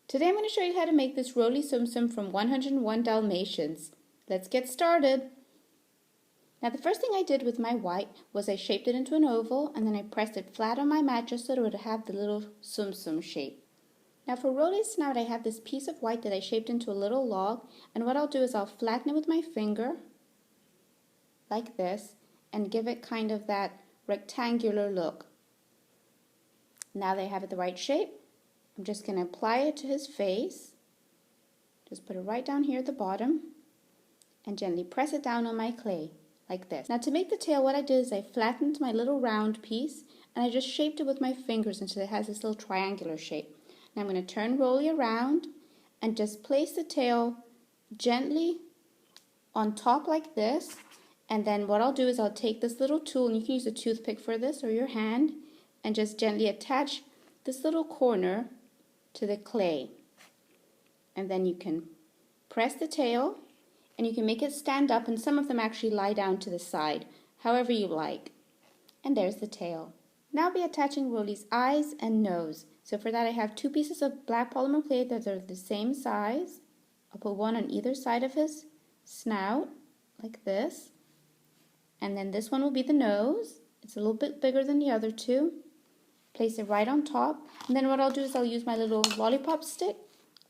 Today I'm going to show you how to make this Rolly Tsum Tsum from 101 Dalmatians. Let's get started. Now the first thing I did with my white was I shaped it into an oval and then I pressed it flat on my mat just so it would have the little Tsum Tsum shape. Now for Rolly's snout I have this piece of white that I shaped into a little log, and what I'll do is I'll flatten it with my finger like this and give it kind of that rectangular look. Now that I have it the right shape, I'm just going to apply it to his face. Just put it right down here at the bottom and gently press it down on my clay like this. Now to make the tail, what I did is I flattened my little round piece and I just shaped it with my fingers until it has this little triangular shape. Now I'm going to turn Rolly around and just place the tail gently on top like this, and then what I'll do is I'll take this little tool, and you can use a toothpick for this or your hand, and just gently attach this little corner to the clay. And then you can press the tail and you can make it stand up, and some of them actually lie down to the side, however you like. And there's the tail. Now I'll be attaching Rolly's eyes and nose. So for that I have two pieces of black polymer clay that are the same size. I'll put one on either side of his snout like this. And then this one will be the nose. It's a little bit bigger than the other two. Place it right on top, and then what I'll do is I'll use my little lollipop stick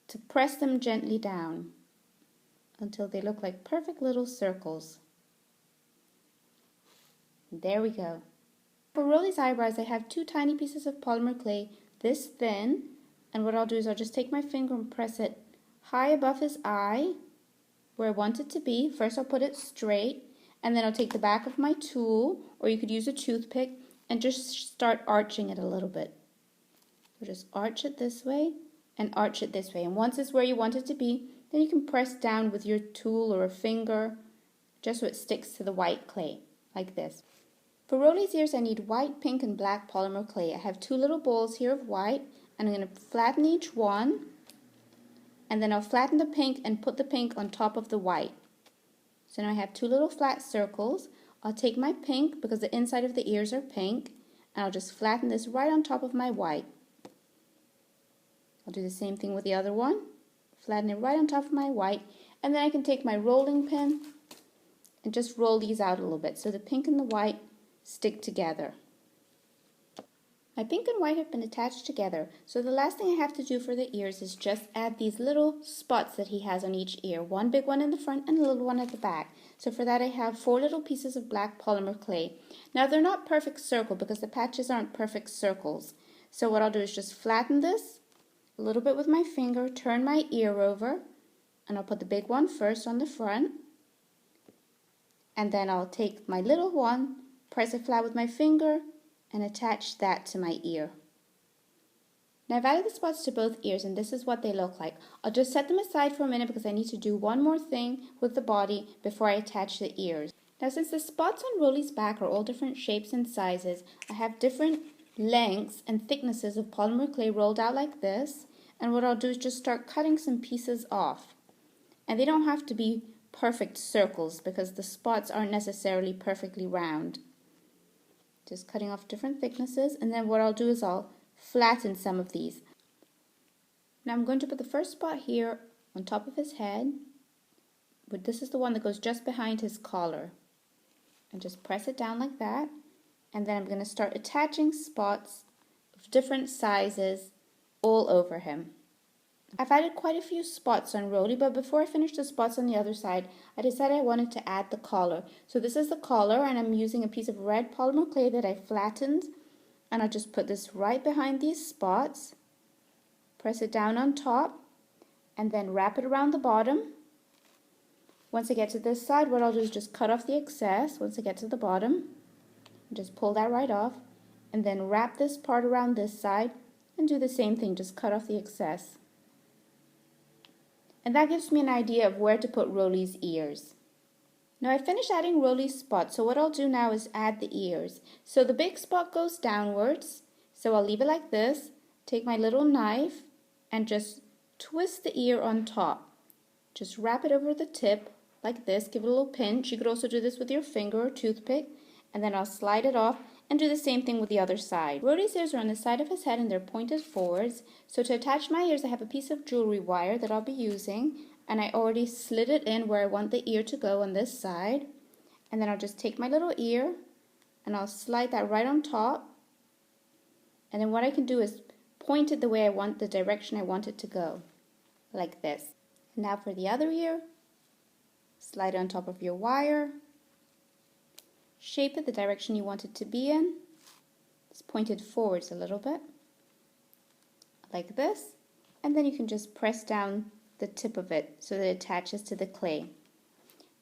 to press them gently down until they look like perfect little circles. There we go. For Rolly's eyebrows I have two tiny pieces of polymer clay this thin, and what I'll do is I'll just take my finger and press it high above his eye where I want it to be. First I'll put it straight, and then I'll take the back of my tool, or you could use a toothpick, and just start arching it a little bit. So just arch it this way and arch it this way. And once it's where you want it to be, then you can press down with your tool or a finger just so it sticks to the white clay, like this. For Rolly's ears I need white, pink and black polymer clay. I have two little bowls here of white, and I'm going to flatten each one, and then I'll flatten the pink and put the pink on top of the white. So now I have two little flat circles. I'll take my pink, because the inside of the ears are pink, and I'll just flatten this right on top of my white. I'll do the same thing with the other one. Flatten it right on top of my white, and then I can take my rolling pin and just roll these out a little bit so the pink and the white stick together. My pink and white have been attached together, so the last thing I have to do for the ears is just add these little spots that he has on each ear. One big one in the front and a little one at the back. So for that I have 4 little pieces of black polymer clay. Now they're not perfect circle because the patches aren't perfect circles. So what I'll do is just flatten this a little bit with my finger, turn my ear over, and I'll put the big one first on the front. And then I'll take my little one, press it flat with my finger, and attach that to my ear. Now I've added the spots to both ears, and this is what they look like. I'll just set them aside for a minute because I need to do one more thing with the body before I attach the ears. Now since the spots on Rolly's back are all different shapes and sizes, I have different lengths and thicknesses of polymer clay rolled out like this, and what I'll do is just start cutting some pieces off. And they don't have to be perfect circles because the spots aren't necessarily perfectly round. Just cutting off different thicknesses, and then what I'll do is I'll flatten some of these. Now I'm going to put the first spot here on top of his head, but this is the one that goes just behind his collar, and just press it down like that, and then I'm going to start attaching spots of different sizes all over him. I've added quite a few spots on Rolly, but before I finish the spots on the other side, I decided I wanted to add the collar. So this is the collar, and I'm using a piece of red polymer clay that I flattened, and I'll just put this right behind these spots, press it down on top, and then wrap it around the bottom. Once I get to this side, what I'll do is just cut off the excess once I get to the bottom, and just pull that right off, and then wrap this part around this side, and do the same thing, just cut off the excess. And that gives me an idea of where to put Rolly's ears. Now I finished adding Rolly's spot, so what I'll do now is add the ears. So the big spot goes downwards, so I'll leave it like this, take my little knife and just twist the ear on top. Just wrap it over the tip like this, give it a little pinch. You could also do this with your finger or toothpick, and then I'll slide it off and do the same thing with the other side. Rolly's ears are on the side of his head and they're pointed forwards. So to attach my ears, I have a piece of jewelry wire that I'll be using, and I already slid it in where I want the ear to go on this side. And then I'll just take my little ear and I'll slide that right on top. And then what I can do is point it the way I want, the direction I want it to go, like this. And now for the other ear, slide it on top of your wire, shape it the direction you want it to be in. Just point it forwards a little bit, like this. And then you can just press down the tip of it so that it attaches to the clay.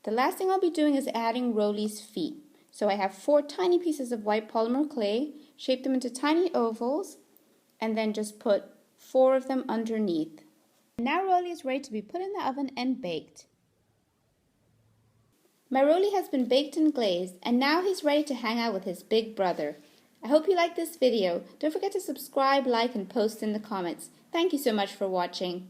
The last thing I'll be doing is adding Rolly's feet. So I have 4 tiny pieces of white polymer clay, shape them into tiny ovals, and then just put 4 of them underneath. Now Rolly is ready to be put in the oven and baked. My Rolly has been baked and glazed, and now he's ready to hang out with his big brother. I hope you liked this video. Don't forget to subscribe, like, and post in the comments. Thank you so much for watching.